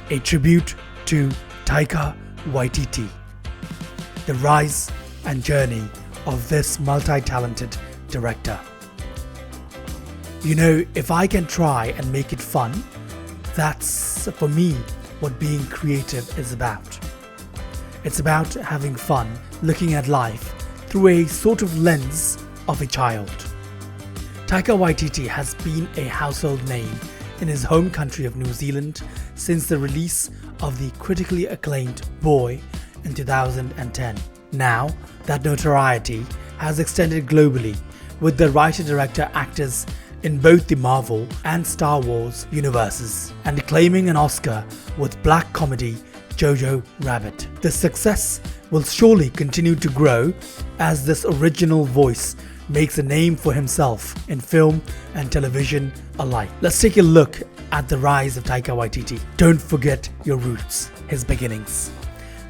A tribute to Taika Waititi, the rise and journey of this multi-talented director. You know, if I can try and make it fun, that's for me what being creative is about. It's about having fun, looking at life through a sort of lens of a child. Taika Waititi has been a household name in his home country of New Zealand since the release of the critically acclaimed Boy in 2010. Now, that notoriety has extended globally, with the writer-director actors in both the Marvel and Star Wars universes, and claiming an Oscar with black comedy Jojo Rabbit. The success will surely continue to grow as this original voice makes a name for himself in film and television alike. Let's take a look at the rise of Taika Waititi. Don't forget your roots, his beginnings.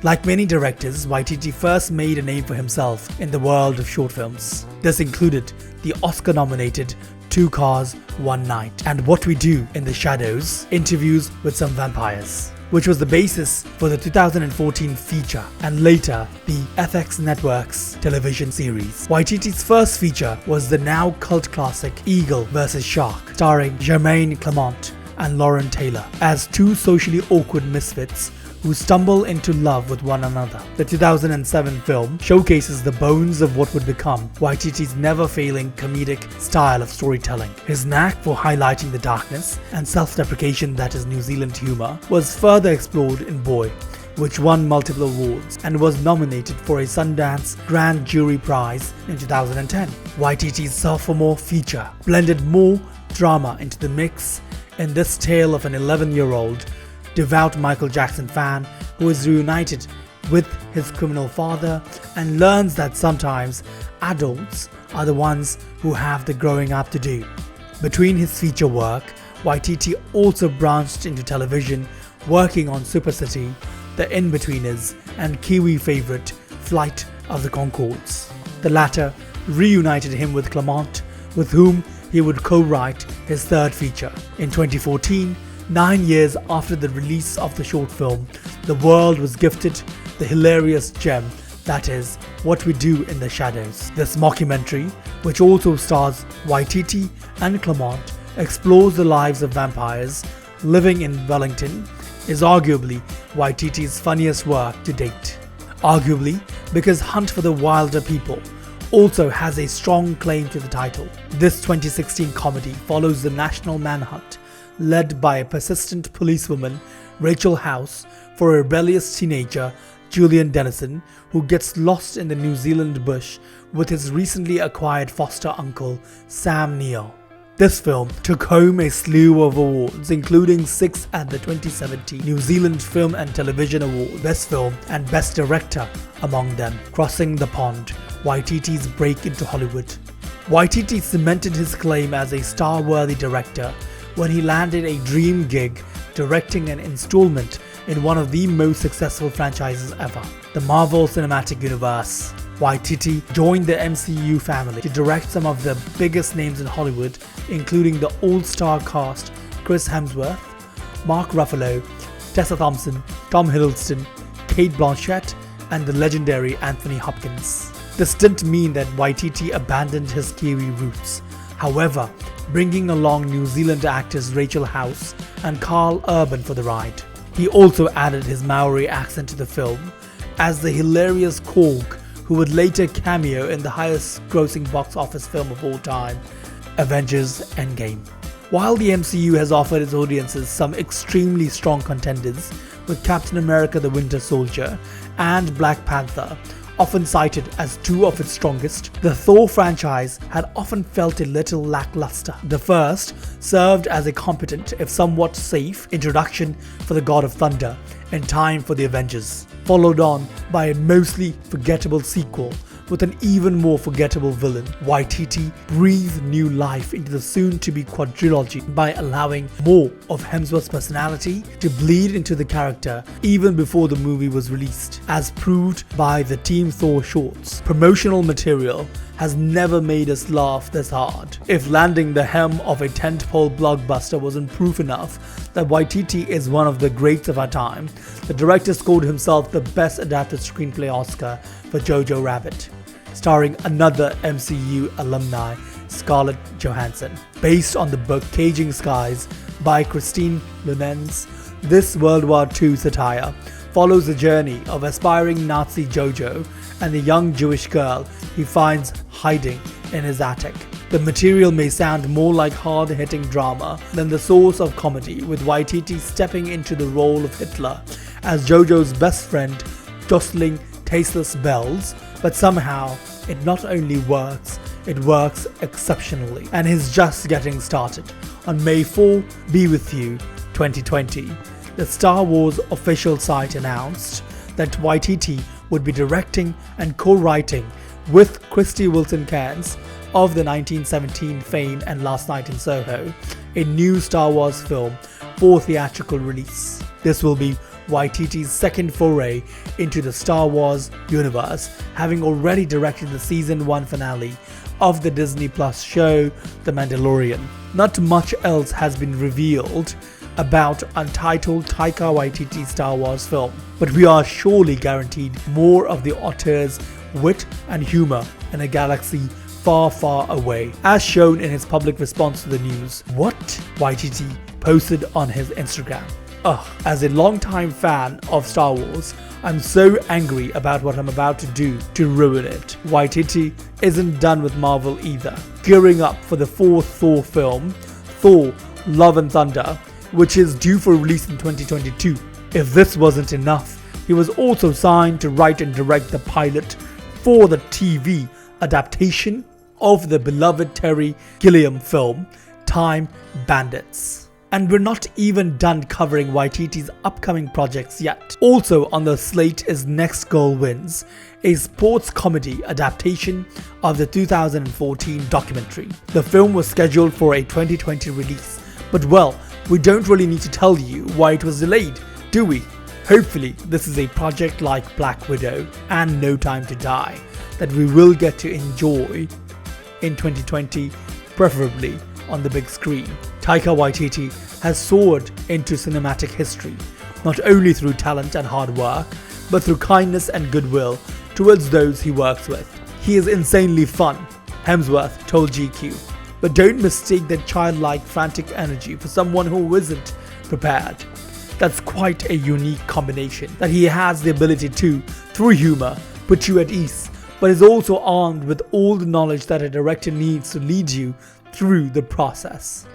Like many directors, Waititi first made a name for himself in the world of short films. This included the Oscar-nominated 2 Cars, 1 Night and What We Do in the Shadows, Interviews with Some Vampires, which was the basis for the 2014 feature and later the FX Network's television series. Waititi's first feature was the now cult classic Eagle vs. Shark, starring Jermaine Clement and Lauren Taylor as two socially awkward misfits who stumble into love with one another. The 2007 film showcases the bones of what would become Waititi's never-failing comedic style of storytelling. His knack for highlighting the darkness and self-deprecation that is New Zealand humour was further explored in Boy, which won multiple awards and was nominated for a Sundance Grand Jury Prize in 2010. Waititi's sophomore feature blended more drama into the mix in this tale of an 11-year-old devout Michael Jackson fan who is reunited with his criminal father and learns that sometimes adults are the ones who have the growing up to do. Between his feature work, Waititi also branched into television, working on Super City, The In-Betweeners and Kiwi favourite Flight of the Conchords. The latter reunited him with Clement, with whom he would co-write his third feature. In 2014, 9 years after the release of the short film, the world was gifted the hilarious gem that is What We Do in the Shadows. This mockumentary, which also stars Waititi and Clement, explores the lives of vampires living in Wellington, is arguably Waititi's funniest work to date. Arguably because Hunt for the Wilder People also has a strong claim to the title. This 2016 comedy follows the national manhunt led by a persistent policewoman, Rachel House, for a rebellious teenager, Julian Dennison, who gets lost in the New Zealand bush with his recently acquired foster uncle, Sam Neill. This film took home a slew of awards, including 6 at the 2017 New Zealand Film and Television Award, Best Film and Best Director among them, crossing the pond, Waititi's break into Hollywood. Waititi cemented his claim as a star-worthy director when he landed a dream gig directing an installment in one of the most successful franchises ever, the Marvel Cinematic Universe. Waititi joined the MCU family to direct some of the biggest names in Hollywood, including the all-star cast Chris Hemsworth, Mark Ruffalo, Tessa Thompson, Tom Hiddleston, Cate Blanchett, and the legendary Anthony Hopkins. This didn't mean that Waititi abandoned his Kiwi roots. However, bringing along New Zealand actors Rachel House and Carl Urban for the ride. He also added his Maori accent to the film as the hilarious Korg, who would later cameo in the highest grossing box office film of all time, Avengers Endgame. While the MCU has offered its audiences some extremely strong contenders with Captain America the Winter Soldier and Black Panther, often cited as two of its strongest, the Thor franchise had often felt a little lackluster. The first served as a competent, if somewhat safe, introduction for the God of Thunder in time for the Avengers, followed on by a mostly forgettable sequel with an even more forgettable villain. Waititi breathed new life into the soon-to-be quadrilogy by allowing more of Hemsworth's personality to bleed into the character even before the movie was released, as proved by the Team Thor shorts. Promotional material has never made us laugh this hard. If landing the helm of a tentpole blockbuster wasn't proof enough that Waititi is one of the greats of our time, the director scored himself the Best Adapted Screenplay Oscar for Jojo Rabbit, starring another MCU alumni, Scarlett Johansson. Based on the book Caging Skies by Christine Lunens, this World War II satire follows the journey of aspiring Nazi Jojo and the young Jewish girl he finds hiding in his attic. The material may sound more like hard-hitting drama than the source of comedy, with Waititi stepping into the role of Hitler as Jojo's best friend, jostling tasteless bells, but somehow it not only works, it works exceptionally, and he's just getting started. On May 4, Be With You 2020, the Star Wars official site announced that Waititi would be directing and co-writing with Krysty Wilson-Cairns of the 1917 fame and Last Night in Soho, a new Star Wars film for theatrical release. This will be Waititi's second foray into the Star Wars universe, having already directed the season 1 finale of the Disney Plus show The Mandalorian. Not much else has been revealed about Untitled Taika Waititi Star Wars film, but we are surely guaranteed more of the auteur's wit and humor in a galaxy far, far away, as shown in his public response to the news. What Waititi posted on his Instagram. As a longtime fan of Star Wars, I'm so angry about what I'm about to do to ruin it. Waititi isn't done with Marvel either, gearing up for the 4th Thor film, Thor: Love and Thunder, which is due for release in 2022. If this wasn't enough, he was also signed to write and direct the pilot for the TV adaptation of the beloved Terry-Gilliam film, Time Bandits. And we're not even done covering Waititi's upcoming projects yet. Also on the slate is Next Goal Wins, a sports comedy adaptation of the 2014 documentary. The film was scheduled for a 2020 release, but well, we don't really need to tell you why it was delayed, do we? Hopefully, this is a project like Black Widow and No Time to Die that we will get to enjoy in 2020, preferably on the big screen. Taika Waititi has soared into cinematic history, not only through talent and hard work, but through kindness and goodwill towards those he works with. He is insanely fun, Hemsworth told GQ. But don't mistake that childlike, frantic energy for someone who isn't prepared. That's quite a unique combination, that he has the ability to, through humor, put you at ease, but is also armed with all the knowledge that a director needs to lead you through the process.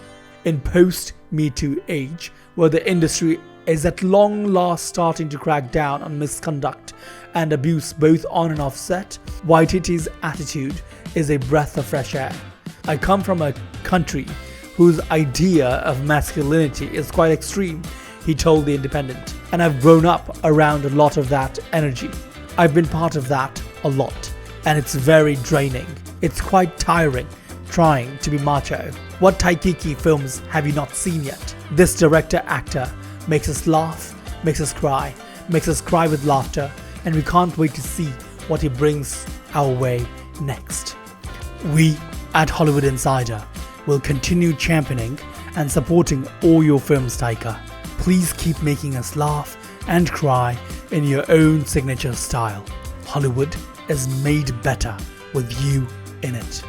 In post-Me Too age, where the industry is at long last starting to crack down on misconduct and abuse both on and off set, Waititi's attitude is a breath of fresh air. I come from a country whose idea of masculinity is quite extreme, he told The Independent, and I've grown up around a lot of that energy. I've been part of that a lot, and it's very draining. It's quite tiring trying to be macho. What Taikiki films have you not seen yet? This director-actor makes us laugh, makes us cry with laughter, and we can't wait to see what he brings our way next. We at Hollywood Insider will continue championing and supporting all your films, Taika. Please keep making us laugh and cry in your own signature style. Hollywood is made better with you in it.